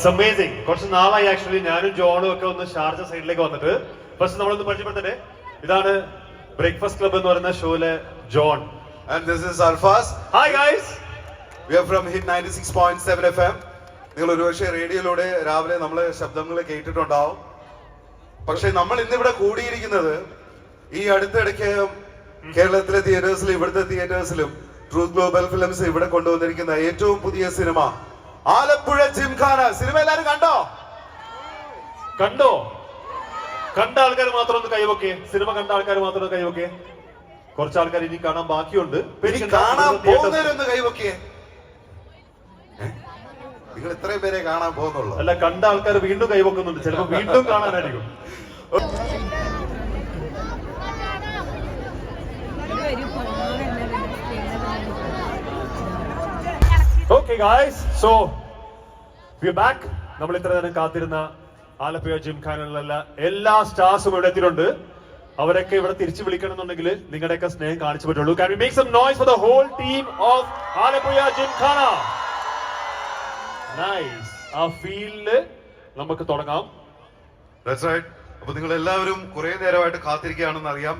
It's amazing. കുറച്ച് നാളായി actually ഞാനും ജോണും ഒക്കെ ഒന്ന് ഷാർജ സൈഡിലേക്ക് വന്നിട്ട്. ഫസ്റ്റ് നമ്മളൊന്ന് പരിചയപ്പെടുത്തട്ടെ. ഇതാണ് ബ്രേക്ക്ഫാസ്റ്റ് ക്ലബ് എന്ന് പറയുന്ന ഷോയിലെ John. And this is Alfaz. Hi guys. We are from Hit 96.7 FM. നിങ്ങൾ ഒരുപക്ഷെ റേഡിയോയിലൂടെ രാവിലെ നമ്മളെ ശബ്ദങ്ങൾ കേട്ടിട്ടുണ്ടാവും. പക്ഷെ നമ്മൾ ഇന്നിവിടെ കൂടിയിരിക്കുന്നത് ഈ അടുത്തിടയ്ക്ക് കേരളത്തിലെ തിയേറ്റേഴ്സിലും ഇവിടുത്തെ തിയേറ്റേഴ്സിലും ട്രൂത്ത് ഗ്ലോബൽ ഫിലിംസ് ഇവിടെ കൊണ്ടുവന്നിരിക്കുന്ന ഏറ്റവും പുതിയ സിനിമ ആലപ്പുഴ ജിംഖാന. സിനിമ എല്ലാരും കണ്ടോ? കണ്ട ആൾക്കാർ മാത്രം ഒന്ന് കൈവക്കേ. സിനിമ കണ്ട ആൾക്കാർ മാത്രം കൈവക്കേ. കുറച്ച് ആൾക്കാർ ഇനി കാണാൻ ബാക്കിയുണ്ട്. കാണാൻ പോകുന്നവരൊന്ന് കൈവക്കേ. നിങ്ങൾ ഇത്രയും പേരെ കാണാൻ പോകുന്നുള്ളൂ. അല്ല, കണ്ട ആൾക്കാർ വീണ്ടും കൈവക്കുന്നുണ്ട്. ചിലപ്പോ വീണ്ടും കാണാനായിരിക്കും. Okay guys, so we are back. നമ്മൾ ഇത്ര നേരം കാത്തിരുന്ന ആലപ്പുഴ ജിംഖാനയിലുള്ള എല്ലാ സ്റ്റാർസും ഇവിടെ എത്തിയിട്ടുണ്ട്. അവരൊക്കെ ഇവിടെ തിരിച്ചു വിളിക്കണമെന്നുണ്ടെങ്കിൽ നിങ്ങളുടെയൊക്കെ സ്നേഹം കാണിച്ചു പറ്റുള്ളൂ. Can we make some noise for the whole team of Alappuzha gymkhana? Nice. ആ ഫീൽഡില് നമുക്ക് തുടങ്ങാം. That's right. അപ്പൊ നിങ്ങൾ എല്ലാവരും കുറെ നേരമായിട്ട് കാത്തിരിക്കുകയാണെന്ന് അറിയാം.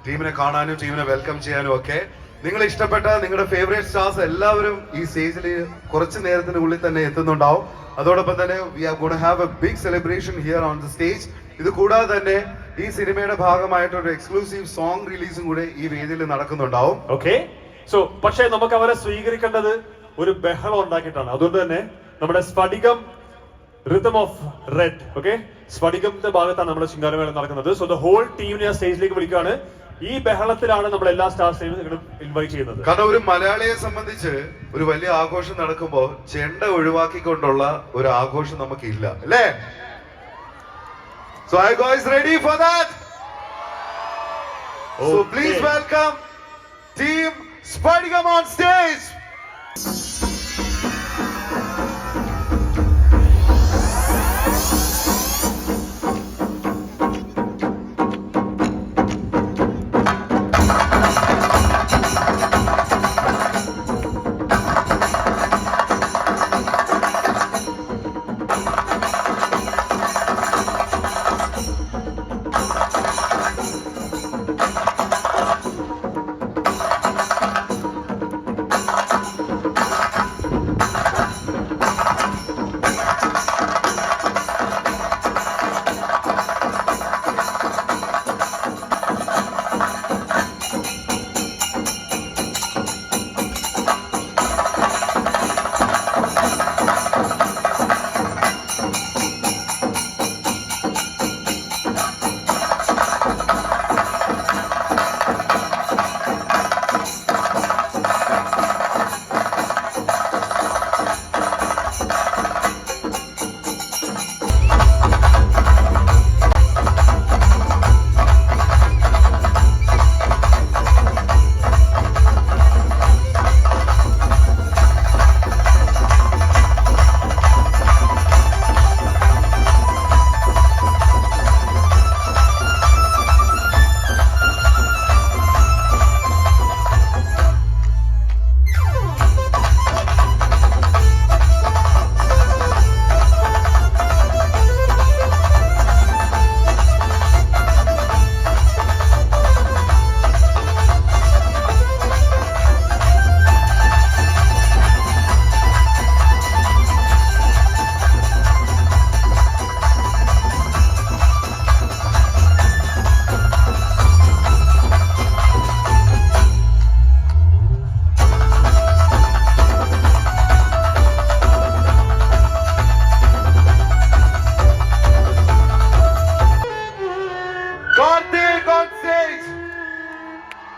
ടീമിനെ കാണാനും ടീമിനെ വെൽക്കം ചെയ്യാനും ഒക്കെ. നിങ്ങൾ ഇഷ്ടപ്പെട്ട നിങ്ങളുടെ ഫേവറേറ്റ് സ്റ്റാർസ് എല്ലാവരും ഈ സ്റ്റേജിൽ കുറച്ച് നേരത്തിനുള്ളിൽ തന്നെ എത്തുന്നുണ്ടാവും. അതോടൊപ്പം തന്നെ we are gonna have a big celebration here on the stage. ഇത് കൂടാതെ തന്നെ ഈ സിനിമയുടെ ഭാഗമായിട്ട് ഒരു എക്സ്ക്ലൂസീവ് സോങ് റിലീസും കൂടെ ഈ വേദിയിൽ നടക്കുന്നുണ്ടാവും. ഓക്കെ, സോ പക്ഷേ നമുക്ക് അവരെ സ്വീകരിക്കേണ്ടത് ഒരു ബഹളം ഉണ്ടാക്കിയിട്ടാണ്. അതുകൊണ്ട് തന്നെ നമ്മുടെ സ്ഫടികം റിതം ഓഫ് റെഡ്, ഓക്കെ, സ്ഫടികത്തിന്റെ ഭാഗത്താണ് നമ്മുടെ ശിങ്കാരമേള നടക്കുന്നത്. സോ ദ ഹോൾ ടീമിനെ ആ സ്റ്റേജിലേക്ക് വിളിക്കുകയാണ്. ഈ ബഹളത്തിലാണ് നമ്മൾ എല്ലാ സ്റ്റാർസിനെയും ഇൻവൈറ്റ് ചെയ്യുന്നത്. കാരണം ഒരു മലയാളിയെ സംബന്ധിച്ച് ഒരു വലിയ ആഘോഷം നടക്കുമ്പോൾ ചെണ്ട ഒഴിവാക്കിക്കൊണ്ടുള്ള ഒരു ആഘോഷം നമുക്കില്ല, അല്ലേ? So are you guys ready for that? So please welcome Team Spadikam on stage.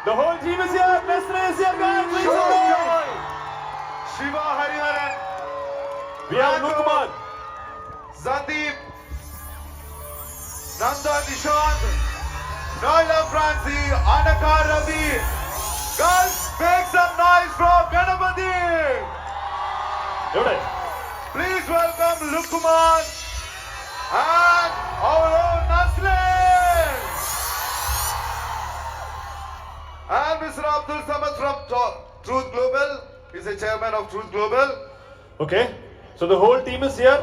The whole team is here. Nestle is here, guys. Please enjoy. Shiva Hariharan. We have Lukman, Sandeep, Nanda Nishant, Noila Franci, Anaka Ravi. Guys, make some noise from Ganapati. Please welcome Lukman and our own Naslin. And Mr. Abdul Samad from Truth Global. He's the chairman of Truth Global. Okay. So the whole team is here.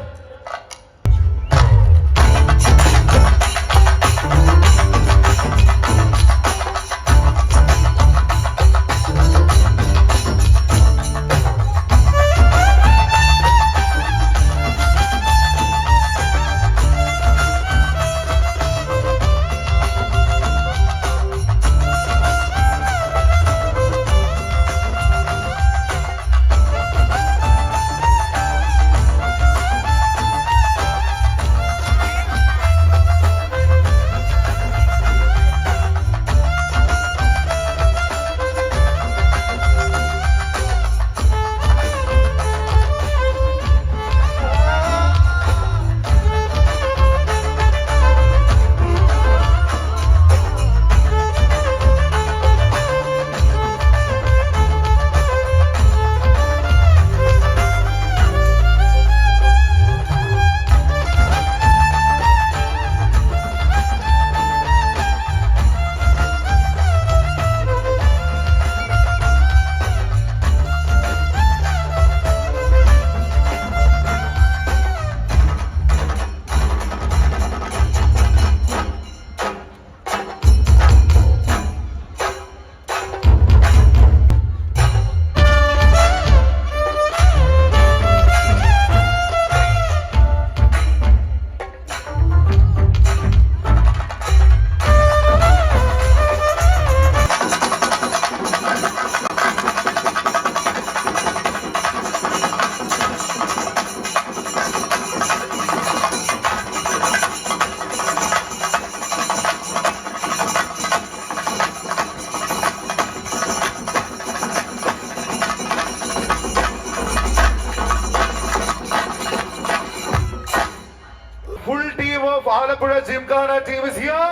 Full team of Alappuzha Gymkhana team is here.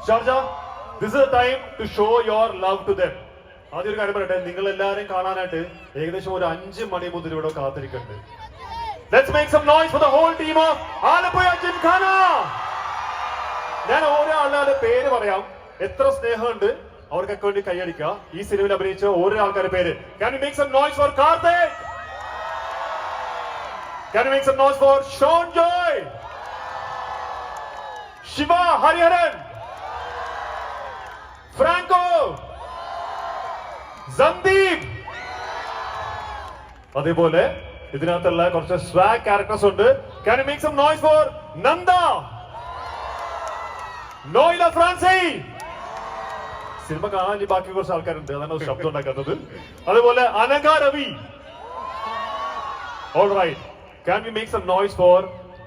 Sharjah, this is the time to show your love to them. ആദ്യം ഒരു കാര്യം പറയട്ടെ, നിങ്ങൾ എല്ലാവരെയും കാണാനായിട്ട് ഏകദേശം ഒരു 5 മണി മുതൽ ഇവിടെ കാത്തിരിക്കുന്നുണ്ട്. Let's make some noise for the whole team of Alappuzha Gymkhana. ഞാൻ ഓരോ ആളുടെ പേര് പറയാം, എത്ര സ്നേഹമുണ്ട് അവർക്കൊക്കെ വേണ്ടി കൈയടിക്കുക. ഈ സിനിമയിൽ അഭിനയിച്ച ഓരോ ആൾക്കാരുടെ പേര്. Can we make some noise for Karthik? Can we make some noise for Sean Joy? Shiva Hariharan, Franco, Zandeep. അതേപോലെ ഇതിനകത്തുള്ള കുറച്ച് സ്വാഗ് ക്യാരക്ടേഴ്സ് ഉണ്ട്. Can you make some noise for Nanda, Noila Franci? Cinema കാണാൻ ഇനി ബാക്കി കുറച്ച് ആൾക്കാരുണ്ട്, അതാണ് ശബ്ദം ഉണ്ടാക്കുന്നത്. അതുപോലെ Anagha Ravi. All right, can we make some noise for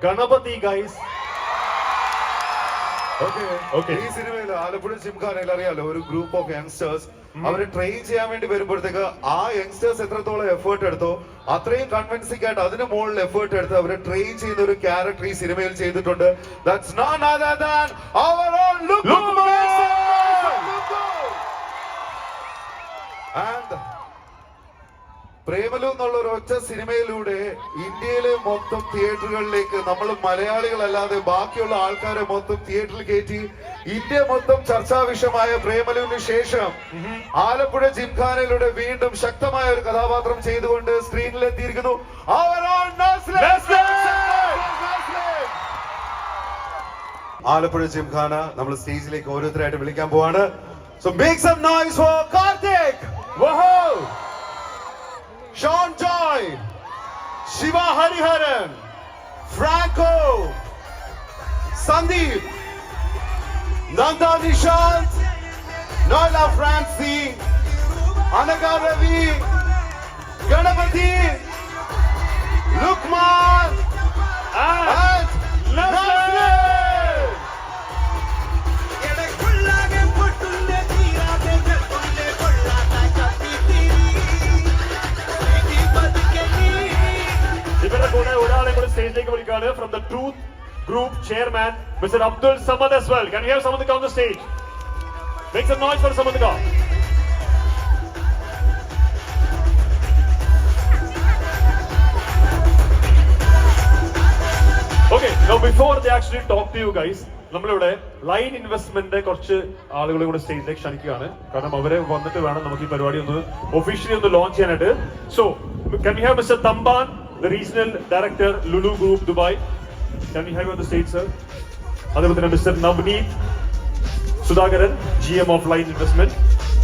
Ganapati guys? Okay. ഈ സിനിമയിൽ ആലപ്പുഴ ജിംഖാനയിൽ അറിയാലോ, ഒരു ഗ്രൂപ്പ് ഓഫ് യങ്സ്റ്റേഴ്സ് അവരെ ട്രെയിൻ ചെയ്യാൻ വേണ്ടി വരുമ്പോഴത്തേക്ക് ആ യങ്സ്റ്റേഴ്സ് എത്രത്തോളം എഫേർട്ട് എടുത്തോ അത്രയും കൺവിൻസിംഗ് ആയിട്ട് അതിന് മുകളിൽ എഫേർട്ട് എടുത്ത് അവരെ ട്രെയിൻ ചെയ്യുന്ന ഒരു ക്യാരക്ടർ ഈ സിനിമയിൽ ചെയ്തിട്ടുണ്ട്. That's none other than our own Lukman. And Premalu എന്നുള്ള ഒരു ഒറ്റ സിനിമയിലൂടെ ഇന്ത്യയിലെ മൊത്തം തിയേറ്ററുകളിലേക്ക് നമ്മൾ മലയാളികളല്ലാതെ ബാക്കിയുള്ള ആൾക്കാരെ മൊത്തം തിയേറ്ററിൽ കയറ്റി ഇന്ത്യ മൊത്തം ചർച്ചാ വിഷയമായ പ്രേമലുവിന് ശേഷം ആലപ്പുഴ ജിംഖാനയിലൂടെ വീണ്ടും ശക്തമായ ഒരു കഥാപാത്രം ചെയ്തുകൊണ്ട് സ്ക്രീനിൽ എത്തിയിരിക്കുന്നു. ആലപ്പുഴ ജിംഖാന നമ്മൾ സ്റ്റേജിലേക്ക് ഓരോരുത്തരായിട്ട് വിളിക്കാൻ പോവാണ്. So make some noise for Karthik, Sean Joy, Shiva Hariharan, Franco, Sandeep, Nanda Nishant, Noila Franci, Anagha Ravi, Ganapati, Lukman, and Nasir. ഇവരുടെ കൂടെ ഒരാളെ കൂടെ സ്റ്റേജിലേക്ക് വിളിക്കാണ്. From the Truth Group chairman, Mr. Abdul Samad as well. Can we have Samadika on the stage? Make some noise for Samadika. Okay, now before they actually talk to you guys, നമ്മളിവിടെ line investment കുറച്ച് ആളുകളെ കൂടെ സ്റ്റേജിലേക്ക് ക്ഷണിക്കുകയാണ്. കാരണം അവരെ വന്നിട്ട് വേണം നമുക്ക് ഈ പരിപാടി ഒന്ന് ഒഫീഷ്യലി ഒന്ന് ലോഞ്ച് ചെയ്യാനായിട്ട്. So can we have Mr. Tamban, the regional director, Lulu Group, Dubai. Can we have you on the stage, sir? അതുപോലെ തന്നെ Mr. Navneet Sudhakaran, GM of Line Investment.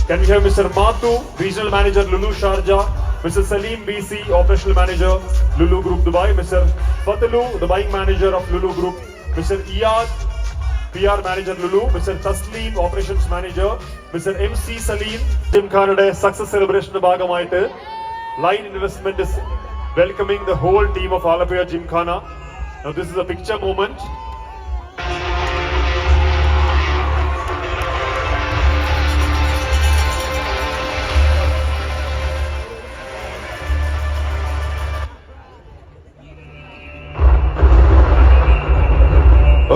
Can we have Mr. Mathu, Regional Manager, Lulu Sharjah. Mr. Salim BC, Operational Manager, Lulu Group, Dubai. Mr. Fatalu, the Buying Manager of Lulu Group. Mr. Iyad, PR Manager, Lulu. Mr. Taslim, Operations Manager. Mr. MC Salim, Gymkhana Success Celebration ഭാഗമായിട്ട് Line Investment is welcoming the whole team of Alappuzha Gymkhana. Now this is a picture moment.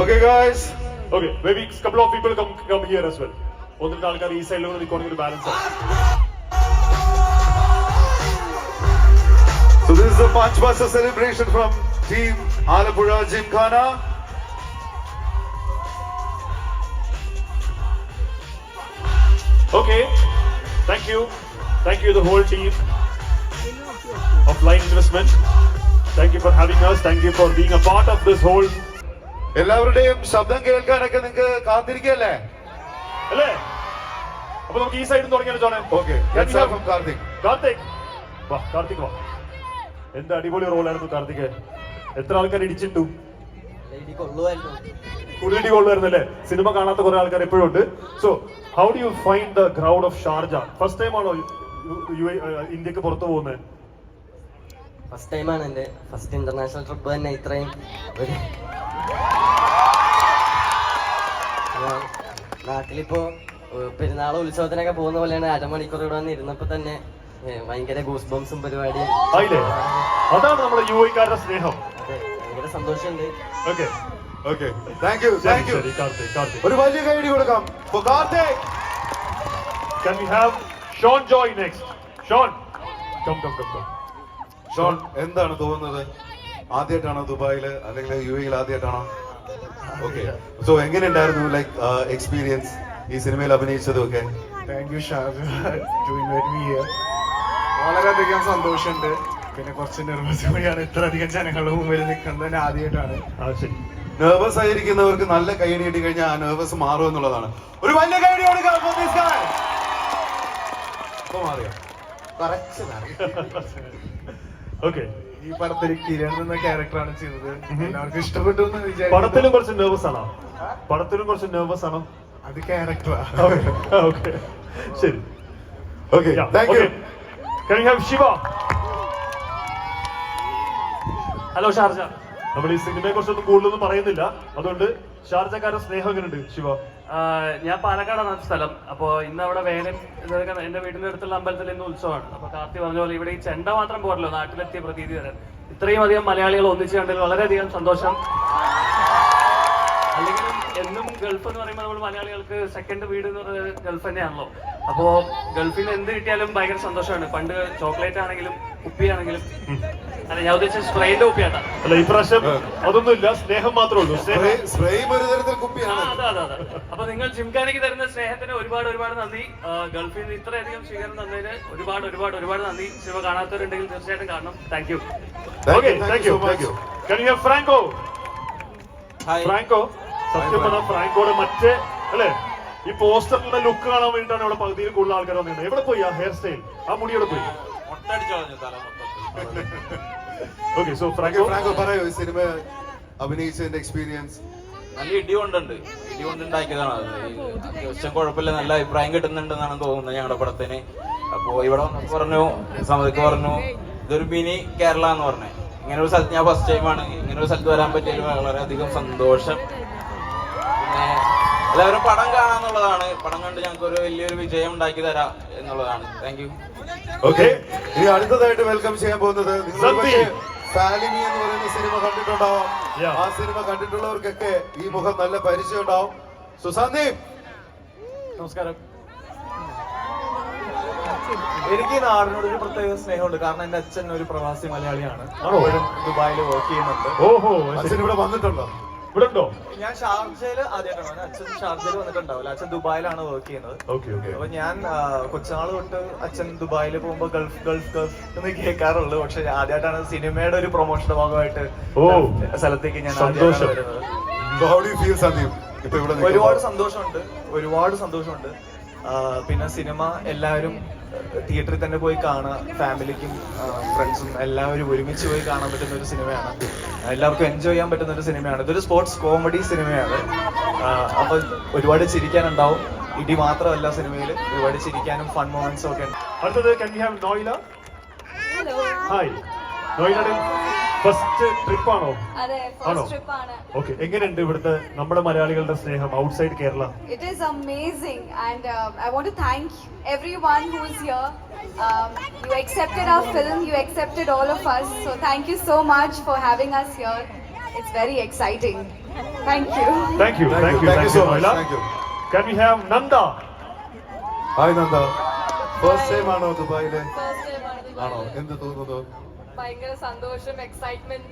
Okay, guys. Okay, maybe a couple of people come here as well. ഒന്നിന്റെ ആൾക്കാർ ഈ സൈഡിലൂടെ നിൽക്കുകയാണെങ്കിൽ ഒരു balance ആണ്. So this is a Panchbasa celebration from Team Alappuzha Gymkhana. Okay, thank you the whole team of Line Investment. Thank you for having us. Thank you for being a part of this whole. എല്ലാവരുടെയും ശബ്ദം കേൾക്കാനൊക്കെ നിങ്ങൾക്ക് കാത്തിരിക്കല്ലേ? അല്ലേ? അപ്പൊ നമുക്ക് ഈ സൈഡിൽ തുടങ്ങിയാലോ ജോണേ? Okay, let's have from Karthik. Karthik വാ. എന്ത് അടിപൊളി റോളായിരുന്നു കാർത്തിക്. എത്ര ആൾക്കാർ ഇടിച്ചിട്ടു? ഉള്ളിടി കൊള്ളുമായിരുന്നല്ലേ? സിനിമ കാണാത്ത കുറെ ആൾക്കാർ എപ്പോഴും ഉണ്ട്. So how do you find the crowd of Sharjah? First time ആണോ ഇന്ത്യക്ക് പുറത്തു പോകുന്നത്? ഫസ്റ്റ് ടൈമാണ് എൻ്റെ ഫസ്റ്റ് ഇന്റർനാഷണൽ ട്രിപ്പ് തന്നെ. ഇത്രയും നാട്ടിലിപ്പോ പെരുന്നാൾ ഉത്സവത്തിനൊക്കെ പോകുന്ന പോലെയാണ്. അരമണിക്കൂർ ഇവിടെ വന്ന് ഇരുന്നപ്പോ തന്നെ ഭയങ്കര ഗൂസ് ബംസും പരിപാടിയും. അതാണ് നമ്മുടെ യുവക്കാരുടെ സ്നേഹം. അതെ, ഭയങ്കര സന്തോഷമുണ്ട്. Okay Okay, thank you. Karthik. ഒരു വലിയ കൈയടി കൊടുക്കാം for Karthik. Can we have Sean Joy next? Sean, come. Sean, എന്താണ് തോന്നുന്നത്? ആദ്യമായിട്ടാണോ ദുബായിൽ അല്ലെങ്കിൽ യു എയിൽ ആദ്യമായിട്ടാണോ? ഓക്കെ, സോ എങ്ങനെയുണ്ടായിരുന്നു ലൈക്ക് എക്സ്പീരിയൻസ് ഈ സിനിമയിൽ അഭിനയിച്ചതും ഒക്കെ? Thank you Sharjah to invite me here. വളരെയധികം സന്തോഷമുണ്ട്. പിന്നെ കുറച്ച് നെർവസ് കൂടിയാണ്. ഇത്രയധികം ജനങ്ങളുടെ മുമ്പിൽ നിൽക്കുന്നത് തന്നെ ആദ്യമായിട്ടാണ്. നെർവസ് ആയിരിക്കുന്നവർക്ക് നല്ല കൈയടി കിട്ടി കഴിഞ്ഞാൽ ആ നെർവസ് മാറും എന്നുള്ളതാണ്. ഒരു വലിയ കൈയടി കൊടുക്കാം. മാറിയോ? കുറച്ച് മാറി. ഓക്കെ, ഈ പടത്തിൽ കിരൺ എന്ന ക്യാരക്ടറാണ് ചെയ്തത്. എല്ലാവർക്കും ഇഷ്ടപ്പെട്ടു എന്ന് വിചാരിച്ചു. പടത്തിലും കുറച്ച് നെർവസ് ആണോ? അത് ക്യാരക്ടറാ. ഓക്കെ, ശരി. Okay, thank U. Can we have Shiva? Hello Sharjah. നമ്മൾ ഈ സിനിമയെ കുറിച്ചൊന്നും കൂടുതലൊന്നും പറയുന്നില്ല, അതുകൊണ്ട് ഷാർജക്കാരുടെ സ്നേഹം എങ്ങനെയുണ്ട് ശിവ? ഞാൻ പാലക്കാടാണ് സ്ഥലം. അപ്പോൾ ഇന്ന് അവിടെ വേലൻ ഇതൊക്കെ എന്റെ വീടിന്റെ അടുത്തുള്ള അമ്പലത്തിൽ ഇന്ന് ഉത്സവമാണ്. അപ്പൊ കാർത്തി പറഞ്ഞ പോലെ ഇവിടെ ഈ ചെണ്ട മാത്രം പോരല്ലോ നാട്ടിലെത്തിയ പ്രതീതി തരാൻ. ഇത്രയും അധികം മലയാളികൾ ഒന്നിച്ചു കണ്ടതിൽ വളരെയധികം സന്തോഷം. അല്ലെങ്കിലും എന്നും ഗൾഫ് എന്ന് പറയുമ്പോൾ നമ്മൾ മലയാളികൾക്ക് സെക്കൻഡ് വീട് എന്ന് പറയുന്നത് ഗൾഫ് തന്നെയാണല്ലോ. അപ്പോ ഗൾഫിൽ നിന്ന് എന്ത് കിട്ടിയാലും ഭയങ്കര സന്തോഷമാണ്. പണ്ട് ചോക്ലേറ്റ് ആണെങ്കിലും കുപ്പിയാണെങ്കിലും, അല്ല ഞാൻ ഉദ്ദേശിച്ച സ്പ്രേന്റെ കുപ്പിയാട്ടാ. അല്ല, ഇപ്രാവശ്യം അതൊന്നുമില്ല, സ്നേഹം മാത്രമേ ഉള്ളൂ. അതെ. അപ്പൊ നിങ്ങൾ ജിംഖാനയ്ക്ക് തരുന്ന സ്നേഹത്തിന് ഒരുപാട് നന്ദി. ഗൾഫിൽ നിന്ന് ഇത്രയധികം സ്വീകരണം തന്നതിന് ഒരുപാട് നന്ദി. ശിവ കാണാത്തവരുണ്ടെങ്കിൽ തീർച്ചയായിട്ടും കാണണം. Thank you. ഫ്രാങ്കോ, സത്യം പറഞ്ഞാൽ ഫ്രാങ്കോടെ മറ്റേ അല്ലെ ഈ പോസ്റ്ററിന്റെ ലുക്ക് കാണാൻ വേണ്ടിയിട്ടാണ് ഇവിടെ പകുതിയിൽ കൂടുതൽ ആൾക്കാർ വന്നിരുന്നത്. എവിടെ പോയി ആ ഹെയർ സ്റ്റൈൽ, ആ മുടിയോടെ പോയി? ഓക്കെ, സോ ഫ്രാങ്കോ പറയൂ, ഈ സിനിമ അഭിനയിച്ചതിന്റെ എക്സ്പീരിയൻസ്. നല്ല ഇടികൊണ്ടുണ്ടാക്കിയതാണ്. അത്യാവശ്യം കുഴപ്പമില്ല, നല്ല അഭിപ്രായം കിട്ടുന്നുണ്ടെന്നാണ് തോന്നുന്നത് ഞങ്ങളുടെ പടത്തിന്. അപ്പോ ഇവിടെ പറഞ്ഞു, സമിതിക്ക് പറഞ്ഞു ഇതൊരു മിനി കേരള എന്ന് പറഞ്ഞു. ഇങ്ങനെ ഒരു സ്ഥലത്ത് ഞാൻ ഫസ്റ്റ് ടൈമാണ്. ഇങ്ങനെ ഒരു സ്ഥലത്ത് വരാൻ പറ്റിയതിൽ വളരെയധികം സന്തോഷം. പിന്നെ എല്ലാവരും പടം കാണാന്നുള്ളതാണ്. പടം കണ്ട് ഞങ്ങൾക്ക് ഒരു വലിയൊരു വിജയം ഉണ്ടാക്കി തരാം എന്നുള്ളതാണ്. Thank you. ഓക്കെ, ഇനി അടുത്തതായിട്ട് വെൽക്കം ചെയ്യാൻ പോകുന്നത് ഫാലിമി എന്ന് പറയുന്ന സിനിമ കണ്ടിട്ടുണ്ടാവാം. ആ സിനിമ കണ്ടിട്ടുള്ളവർക്കൊക്കെ ഈ മുഖം നല്ല പരിചയം ഉണ്ടാവും. സുസന്ദീപ്, നമസ്കാരം. എനിക്ക് ഈ നാടിനോട് ഒരു പ്രത്യേക സ്നേഹമുണ്ട്. കാരണം എന്റെ അച്ഛൻ ഒരു പ്രവാസി മലയാളിയാണ്. ദുബായിൽ വർക്ക് ചെയ്യുന്നുണ്ട്. ഓഹോ, അച്ഛൻ ഇവിടെ വന്നിട്ടുണ്ടോ? ഇവിടെ ഉണ്ടോ? ഞാൻ ഷാർജയിൽ ആദ്യമായിട്ടാണ്. അച്ഛൻ ഷാർജയിൽ വന്നിട്ടുണ്ടാവില്ല. അച്ഛൻ ദുബായിലാണ് വർക്ക് ചെയ്യുന്നത്. Okay okay. അപ്പൊ ഞാൻ കൊച്ചുനാൾ തൊട്ട് അച്ഛൻ ദുബായിൽ പോകുമ്പോൾ ഗൾഫ് ഗൾഫ് ഗൾഫ് എന്ന് കേൾക്കാറുള്ളൂ. പക്ഷെ ആദ്യമായിട്ടാണ് സിനിമയുടെ ഒരു പ്രൊമോഷന്റെ ഭാഗമായിട്ട് സ്ഥലത്തേക്ക് ഞാൻ ആദ്യമായിട്ടാണ് വരുന്നത്. How do you feel, Sandeep? ഇപ്പൊ ഇവിടെ ഒരുപാട് സന്തോഷമുണ്ട്. പിന്നെ സിനിമ എല്ലാവരും തിയേറ്ററിൽ തന്നെ പോയി കാണുക. ഫാമിലിക്കും ഫ്രണ്ട്സും എല്ലാവരും ഒരുമിച്ച് പോയി കാണാൻ പറ്റുന്ന ഒരു സിനിമയാണ്. എല്ലാവർക്കും എൻജോയ് ചെയ്യാൻ പറ്റുന്ന ഒരു സിനിമയാണ്. ഇതൊരു സ്പോർട്സ് കോമഡി സിനിമയാണ്. അപ്പൊ ഒരുപാട് ചിരിക്കാനുണ്ടാവും. ഇടി മാത്രമല്ല സിനിമയിൽ, ഒരുപാട് ചിരിക്കാനും ഫൺ മൊമെന്റ്സും ഒക്കെ ഉണ്ട്. അടുത്തത് can we have Noyila? Hi. നോയിലയുടെ ഫസ്റ്റ് ട്രിപ്പ് ആണോ? അതെ, ആണോ? ഫസ്റ്റ് ട്രിപ്പ് ആണ്. ഓക്കെ. എങ്ങനെയുണ്ട് ഇവിടുത്തെ നമ്മുടെ മലയാളികളുടെ സ്നേഹം outside Kerala? It is amazing and I want to thank everyone who is here. You accepted our film, you accepted all of us. So thank you so much for having us here. It's very exciting. Thank you. Thank you so much. Noyila. Thank you. Can we have Nanda? Hi Nanda, first time ആണോ ദുബായിലെ? First time ആണ് ആണോ? ദുബായില്. എന്ത് തോന്നുന്നു? ഭയങ്കര സന്തോഷം, excitement,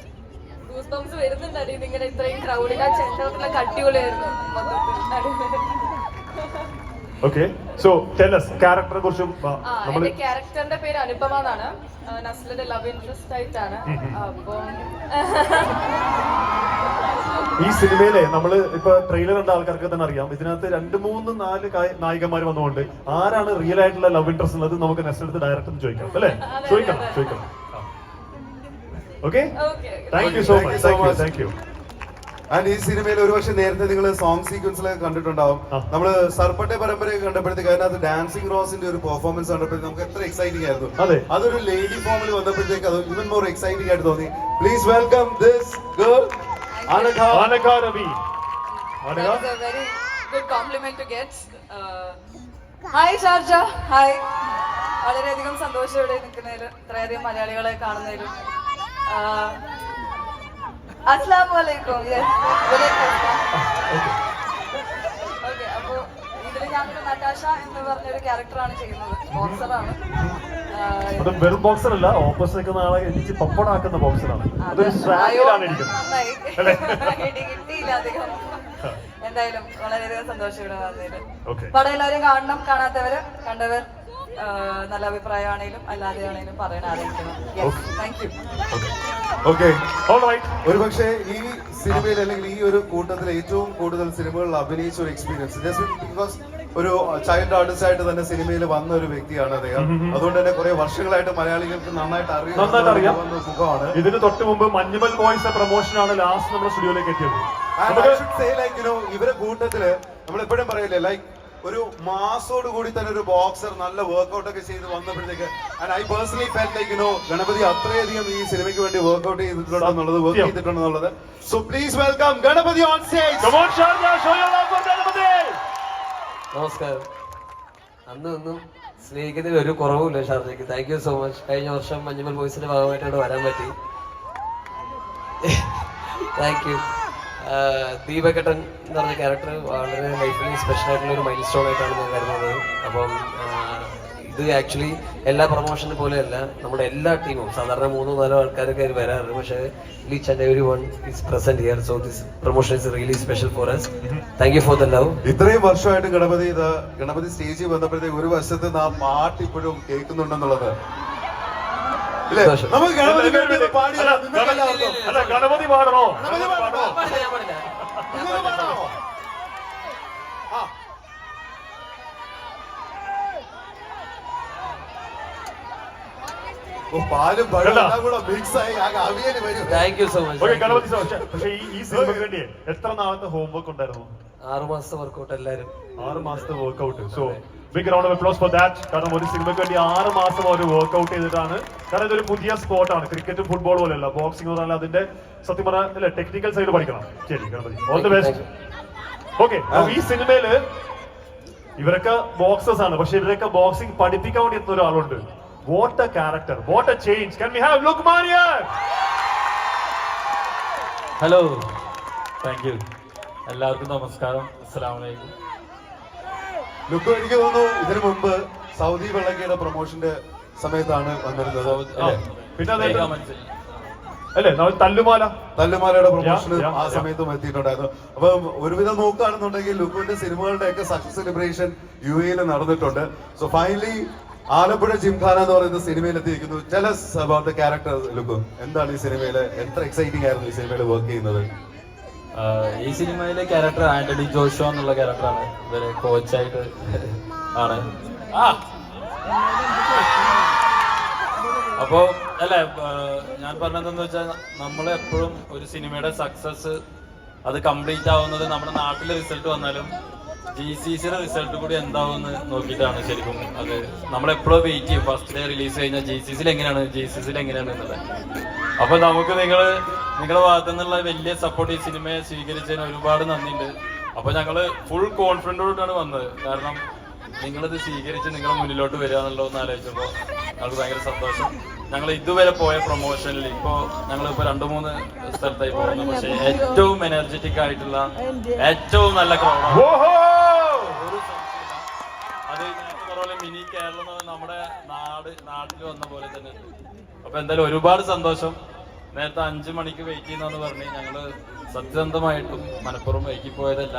goose bumps വരുന്നുണ്ട്. ഇതിങ്ങനെ ഇത്രയും ക്രൗഡിൽ ആ ചെണ്ടോട്ടുള്ള അടിപൊളിയായിരുന്നു മൊത്തത്തിൽ. ഓക്കെ. സോ ടെൽ us ക്യാരക്ടറെ കുറിച്ചും നമ്മൾ എന്റെ ക്യാരക്ടറിന്റെ പേര് അനുപമ എന്നാണ്. നസ്ലിന്റെ ലവ് ഇൻട്രസ്റ്റ് ആയിട്ടാണ്. അപ്പം ഈ സിനിമയിലെ നമ്മള് ഇപ്പൊ ട്രെയിലർ കണ്ട ആൾക്കാർക്ക് തന്നെ അറിയാം, ഇതിനകത്ത് 2, 3, 4 നായികമാർ വന്നുകൊണ്ട് ആരാണ് റിയൽ ആയിട്ടുള്ള ലവ് ഇൻട്രസ്റ്റ് ഉള്ളത് നമുക്ക് നെക്സ്റ്റ് എടുത്ത് ഡയറക്ടർ ചോദിക്കാം അല്ലേ? ചോദിക്കണം. Okay. Thank you so much. Thank you. And ഈ സിനിമയിൽ ഒരുപക്ഷെ നേരത്തെ നിങ്ങൾ സോങ് സീക്വൻസിലൊക്കെ കണ്ടിട്ടുണ്ടാവും. നമ്മള് സർപ്പട്ടെ പരമ്പരയൊക്കെ കണ്ടപ്പോഴത്തേക്ക് അതിനകത്ത് ഡാൻസിങ് റോസിന്റെ ഒരു പെർഫോമൻസ് കണ്ടപ്പോഴത്തേക്ക് നമുക്ക് എത്ര എക്സൈറ്റിംഗ് ആയിരുന്നു. അതെ. അതൊരു ലേഡി ഫോമിൽ വന്നപ്പോഴത്തേക്ക് അത് ഇവൻ മോർ എക്സൈറ്റിംഗ് ആയിട്ട് തോന്നി. Please welcome this girl Anagha Ravi. That is a very good compliment to get. Hi Sharjah. Hi. വളരെയധികം സന്തോഷം ഇവിടെ നിൽക്കുന്നതിൽ, ഇത്രയധികം മലയാളികളെ കാണുന്നതിലും. അസ്സലാമു അലൈക്കും. ഓക്കെ. അപ്പോ ഇതിൽ ഞാനൊരു നട്ടാഷ എന്ന് പറഞ്ഞൊരു ക്യാരക്ടറാണ് ചെയ്യുന്നത്. ബോക്സറാണ്. അത് വെറും ബോക്സർ അല്ല, ഓപ്പോസിറ്റ് നിൽക്കുന്ന ആളെ എനിക്ക് പപ്പടാക്കുന്ന ബോക്സറാണ്. അതൊരു സ്ട്രാഗിലാണ് ഇരിക്കുന്നത്. നന്നായി കിട്ടിയില്ല അധികം. എന്തായാലും വളരെയധികം സന്തോഷം ഇവിടെ വന്നതിൽ. പടം എല്ലാവരും കാണണം. കാണാത്തവര് കണ്ടവർ നല്ല അഭിപ്രായമാണെങ്കിലും അല്ലാതെ ആണെങ്കിലും പറയാൻ ആഗ്രഹിക്കണം. Thank you. ഓക്കെ. ഒരുപക്ഷെ ഈ സിനിമയിൽ അല്ലെങ്കിൽ ഈ ഒരു കൂട്ടത്തിൽ ഏറ്റവും കൂടുതൽ സിനിമകളിൽ അഭിനയിച്ച ഒരു എക്സ്പീരിയൻസ് ജസ്റ്റ് ബിക്കോസ് ഒരു ചൈൽഡ് ആർട്ടിസ്റ്റ് ആയിട്ട് തന്നെ സിനിമയിൽ വന്ന ഒരു വ്യക്തിയാണ് അദ്ദേഹം. അതുകൊണ്ട് തന്നെ കുറെ വർഷങ്ങളായിട്ട് മലയാളികൾക്ക് നന്നായിട്ട് അറിയാം സുഖമാണ്. ഇതിന് തൊട്ട് മുമ്പ് മഞ്ഞുമൽ ബോയ്സ് പ്രൊമോഷൻ ആണ് ലാസ്റ്റ് നമ്മുടെ സ്റ്റുഡിയോയിലേക്ക് എത്തിയത്. ഇവരെ കൂട്ടത്തില് നമ്മൾ എപ്പോഴും പറയില്ലേ, ലൈക്ക് ഒരു മാസോട് കൂടി തന്നെ ഒരു ബോക്സർ നല്ല വർക്ക്ഔട്ട് ഒക്കെ ചെയ്ത് വന്നപ്പോഴത്തേക്ക് and I personally felt like Ganapathi അത്രയധികം ഈ സിനിമയ്ക്ക് വേണ്ടി വർക്ക്ഔട്ട് ചെയ്തിട്ടുണ്ടെന്നുള്ളത്, വർക്ക് ചെയ്തിട്ടുണ്ടെന്നുള്ളത്. So please welcome Ganapathi on stage. നമസ്കാരം. അന്നും സ്നേഹിക്കുന്നതിൽ ഒരു കുറവുമില്ല ഷാർജയ്ക്ക്. Thank you so much. കഴിഞ്ഞ വർഷം മഞ്ഞുമൽ ബോയ്സിന്റെ ഭാഗമായിട്ട് ഇവിടെ വരാൻ പറ്റി. Thank you. ദീപകട്ടൻ എന്ന് പറഞ്ഞ ക്യാരക്ടർ വളരെ ലൈഫിൽ സ്പെഷ്യൽ ആയിട്ടുള്ള ഒരു മൈൽ സ്റ്റോൺ ആയിട്ടാണ് ഞാൻ കരുതുന്നത്. അപ്പം ഇത് ആക്ച്വലി എല്ലാ പ്രൊമോഷനെ പോലെയല്ല, നമ്മുടെ എല്ലാ ടീമും സാധാരണ 3-4 ആൾക്കാരൊക്കെ വരാറുണ്ട്. പക്ഷേ each and every one is present here. So this promotion is really special for us. Thank you for the love. ഇത്രയും വർഷമായിട്ട് ഗണപതി സ്റ്റേജിൽ വന്നപ്പോഴത്തേക്ക് ഒരു വശത്ത് ആ പാട്ട് ഇപ്പോഴും കേൾക്കുന്നുണ്ടെന്നുള്ളത് നമുക്ക് ഗണപതി പാടണോ? പാലും കൂടെ മിക്സ് ആയി thank you so much. Ganapathi പക്ഷേ ഈ സിനിമയ്ക്ക് വേണ്ടി എത്ര നാളത്തെ ഹോംവർക്ക് ഉണ്ടായിരുന്നു? 6 മാസത്തെ വർക്കൗട്ട്. എല്ലാവരും 6 മാസത്തെ workout. So big round of applause for that. കാരണം ഒരു സിനിമയ്ക്ക് വേണ്ടി 6 മാസം അവർ വർക്ക്ഔട്ട് ചെയ്തിട്ടാണ്. കാരണം ഇതൊരു പുതിയ സ്പോർട്ടാണ്. ക്രിക്കറ്റും ഫുട്ബോൾ പോലെയല്ല, ബോക്സിംഗ് എന്ന് പറഞ്ഞാൽ അതിന്റെ സത്യം പറഞ്ഞാൽ ടെക്നിക്കൽ സൈഡ് പഠിക്കണം. ശരി Ganapathi, all the best. Okay. ഈ സിനിമയില് ഇവരൊക്കെ ബോക്സേഴ്സ് ആണ്, പക്ഷെ ഇവരൊക്കെ ബോക്സിംഗ് പഠിപ്പിക്കാൻ വേണ്ടി എത്തുന്ന ഒരാളുണ്ട്. What a character, what a change. Can we have Lukman here? Hello, thank you. എല്ലാവർക്കും നമസ്കാരം. അസ്സലാമലൈക്കും. ലുക്ക് എനിക്ക് തോന്നുന്നു ഇതിനു മുമ്പ് സൗദി വെള്ളക്കയുടെ പ്രൊമോഷന്റെ സമയത്താണ് വന്നിരുന്നത്. പിന്നെ അല്ലേ തല്ലുമാല തല്ലുമാലയുടെ പ്രൊമോഷനും Yeah, ആ yeah. സമയത്തും എത്തിയിട്ടുണ്ടായിരുന്നു. അപ്പം ഒരുവിധം നോക്കുകയാണെന്നുണ്ടെങ്കിൽ ലുക്കുവിന്റെ സിനിമകളുടെ ഒക്കെ സക്സസ് സെലിബ്രേഷൻ UAE നടന്നിട്ടുണ്ട്. സോ ഫൈനലി ആലപ്പുഴ ജിംഖാന എന്ന് പറയുന്ന സിനിമയിൽ എത്തിയിരിക്കുന്നു. Tell us about the character ലുക്കു. എന്താണ് ഈ സിനിമയില് എത്ര എക്സൈറ്റിംഗ് ആയിരുന്നു ഈ സിനിമയിൽ വർക്ക് ചെയ്യുന്നത്? ഈ സിനിമയിലെ ക്യാരക്ടർ ആന്റണി ജോഷോ എന്നുള്ള ക്യാരക്ടറാണ്. ഇവരെ കോച്ചായിട്ട് ആണ്. അപ്പോ അല്ലെ ഞാൻ പറഞ്ഞതെന്ന് വെച്ചാൽ നമ്മളെപ്പോഴും ഒരു സിനിമയുടെ സക്സസ് അത് കംപ്ലീറ്റ് ആവുന്നത് നമ്മുടെ നാട്ടിലെ റിസൾട്ട് വന്നാലും GCCയുടെ റിസൾട്ട് കൂടി എന്താവുമെന്ന് നോക്കിയിട്ടാണ് ശരിക്കും. അത് നമ്മളെപ്പോഴും വെയിറ്റ് ചെയ്യും. ഫസ്റ്റ് ഡേ റിലീസ് കഴിഞ്ഞാൽ GCCയിൽ എങ്ങനെയാണ് എന്നുള്ളത്. അപ്പൊ നമുക്ക് നിങ്ങളുടെ ഭാഗത്തു നിന്നുള്ള വലിയ സപ്പോർട്ട് ഈ സിനിമയെ സ്വീകരിച്ചതിന് ഒരുപാട് നന്ദിയുണ്ട്. അപ്പൊ ഞങ്ങള് ഫുൾ കോൺഫിഡൻറ്റോടാണ് വന്നത്. കാരണം നിങ്ങളിത് സ്വീകരിച്ച് നിങ്ങളുടെ മുന്നിലോട്ട് വരിക എന്നുള്ളതെന്ന് ആലോചിച്ചപ്പോൾ ഞങ്ങൾക്ക് ഭയങ്കര സന്തോഷം. ഞങ്ങൾ ഇതുവരെ പോയ പ്രൊമോഷനിൽ ഇപ്പോൾ ഞങ്ങളിപ്പോൾ 2-3 സ്ഥലത്തായി പോകുന്നു. പക്ഷേ ഏറ്റവും എനർജറ്റിക് ആയിട്ടുള്ള ഏറ്റവും നല്ല ക്രൗഡാണ്. ഒരു സംശയമില്ല. അത് നേരത്തെ പറഞ്ഞ മിനി കേരളം എന്ന് പറഞ്ഞാൽ നമ്മുടെ നാട്ടിൽ വന്ന പോലെ തന്നെ. അപ്പൊ എന്തായാലും ഒരുപാട് സന്തോഷം. നേരത്തെ 5 മണിക്ക് വെയിറ്റ് ചെയ്യുന്നതെന്ന് പറഞ്ഞ് ഞങ്ങള് സത്യസന്ധമായിട്ടും മനഃപൂർവ്വം വൈകി പോയതല്ല.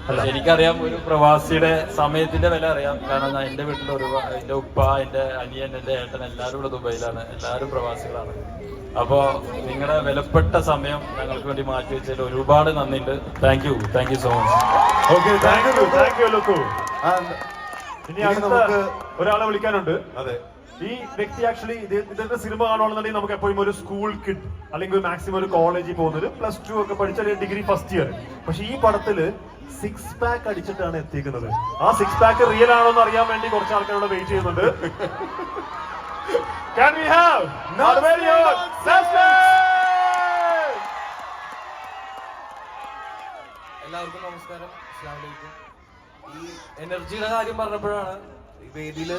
പക്ഷെ എനിക്കറിയാം ഒരു പ്രവാസിയുടെ സമയത്തിന്റെ വില അറിയാം. കാരണം എന്റെ വീട്ടിൽ എന്റെ ഉപ്പ, എന്റെ അനിയൻ, എന്റെ ഏട്ടൻ എല്ലാവരും ഇവിടെ ദുബൈയിലാണ്. എല്ലാവരും പ്രവാസികളാണ്. അപ്പോ നിങ്ങളുടെ വിലപ്പെട്ട സമയം ഞങ്ങൾക്ക് വേണ്ടി മാറ്റി വെച്ചതിൽ ഒരുപാട് നന്ദിയുണ്ട്. Thank you so much. Okay, thank you Lukku. ഇനി അടുത്ത നമുക്ക് ഒരാളെ വിളിക്കാനുണ്ട്. അതെ, ഈ വ്യക്തി ആക്ച്വലി ഇതിന്റെ സിനിമ കാണുകയാണെന്നുണ്ടെങ്കിൽ നമുക്ക് എപ്പോഴും ഒരു സ്കൂൾ കിഡ് അല്ലെങ്കിൽ മാക്സിമം ഒരു കോളേജിൽ പോകുന്നത് +2 ഒക്കെ പഠിച്ച ഡിഗ്രി ഫസ്റ്റ് ഇയർ. പക്ഷെ ഈ പടത്തില് 6 പാക്ക് അടിച്ചിട്ടാണ് എത്തിക്കുന്നത്. ആ 6 പാക്ക് റിയൽ ആണോ എന്ന് അറിയാൻ വേണ്ടി കുറച്ച് ആൾക്കാരോട് വെയിറ്റ് ചെയ്യുന്നുണ്ട്. Can we have our very own Nasrin? എല്ലാവർക്കും നമസ്കാരം. അസ്സലാമു അലൈക്കും. ഈ എനർജിയുടെ കാര്യം പറഞ്ഞപ്പോഴാണ് ഈ വേദിയിൽ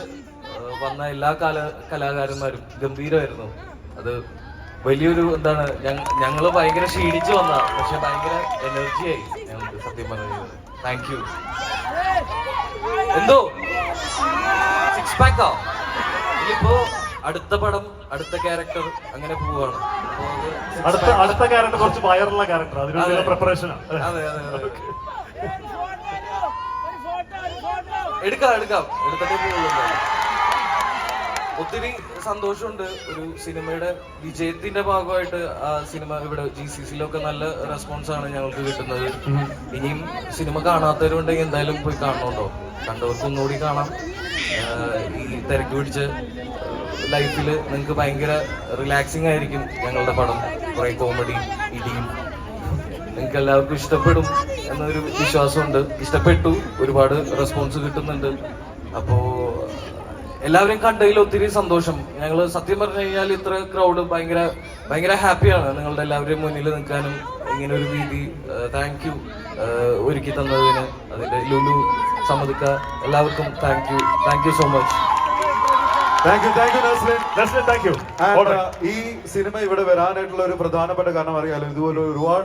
വന്ന എല്ലാ കലാകാരന്മാരും ഗംഭീരമായിരുന്നു. അത് വലിയൊരു എന്താണ്, ഞങ്ങള് ഭയങ്കര ക്ഷീണിച്ചു വന്ന, പക്ഷെ ഭയങ്കര എനർജിയായി ഞങ്ങൾക്ക്. സത്യം പറഞ്ഞത് താങ്ക് യു. എന്തോ 6 പാക്കാ ഇതിപ്പോ അടുത്ത പടം, അടുത്ത ക്യാരക്ടർ അങ്ങനെ പോവാണ്. അടുത്ത ക്യാരക്ടർ കുറച്ച് വയറുള്ള ക്യാരക്ടർ, അതിനുള്ള പ്രിപ്പറേഷനാണ്. അതെ എടുത്തിട്ടേ പോകുള്ളൂ. ഒത്തിരി സന്തോഷമുണ്ട്. ഒരു സിനിമയുടെ വിജയത്തിന്റെ ഭാഗമായിട്ട് ആ സിനിമ ഇവിടെ GCCയിലൊക്കെ നല്ല റെസ്പോൺസ് ആണ് ഞങ്ങൾക്ക് കിട്ടുന്നത്. ഇനിയും സിനിമ കാണാത്തവരുണ്ടെങ്കിൽ എന്തായാലും പോയി കാണണമല്ലോ. കണ്ടവർക്ക് ഒന്നുകൂടി കാണാം. ഈ തിരക്ക് പിടിച്ച് ലൈഫിൽ നിങ്ങൾക്ക് ഭയങ്കര റിലാക്സിങ് ആയിരിക്കും ഞങ്ങളുടെ പടം. കുറെ കോമഡി, ഇടിയും നിങ്ങൾക്ക് എല്ലാവർക്കും ഇഷ്ടപ്പെടും എന്നൊരു വിശ്വാസമുണ്ട്. ഇഷ്ടപ്പെട്ടു, ഒരുപാട് റെസ്പോൺസ് കിട്ടുന്നുണ്ട്. അപ്പോ എല്ലാവരെയും കണ്ടതിൽ ഒത്തിരി സന്തോഷം. ഞങ്ങൾ സത്യം പറഞ്ഞു കഴിഞ്ഞാൽ ഇത്ര ക്രൗഡ് ഭയങ്കര ഹാപ്പിയാണ് നിങ്ങളുടെ എല്ലാവരുടെയും മുന്നിൽ നിൽക്കാനും ഇങ്ങനെ ഒരു വേദി താങ്ക് യു ഒരുക്കി തന്നതിന്. അതിന്റെ ലുലു, സമ്മതിക്ക, എല്ലാവർക്കും thank you so much. Thank you Naslen. Thank you. ഈ സിനിമ ഇവിടെ വരാനായിട്ടുള്ള ഒരു പ്രധാനപ്പെട്ട കാരണം അറിയാലോ, ഇതുപോലെ ഒരുപാട്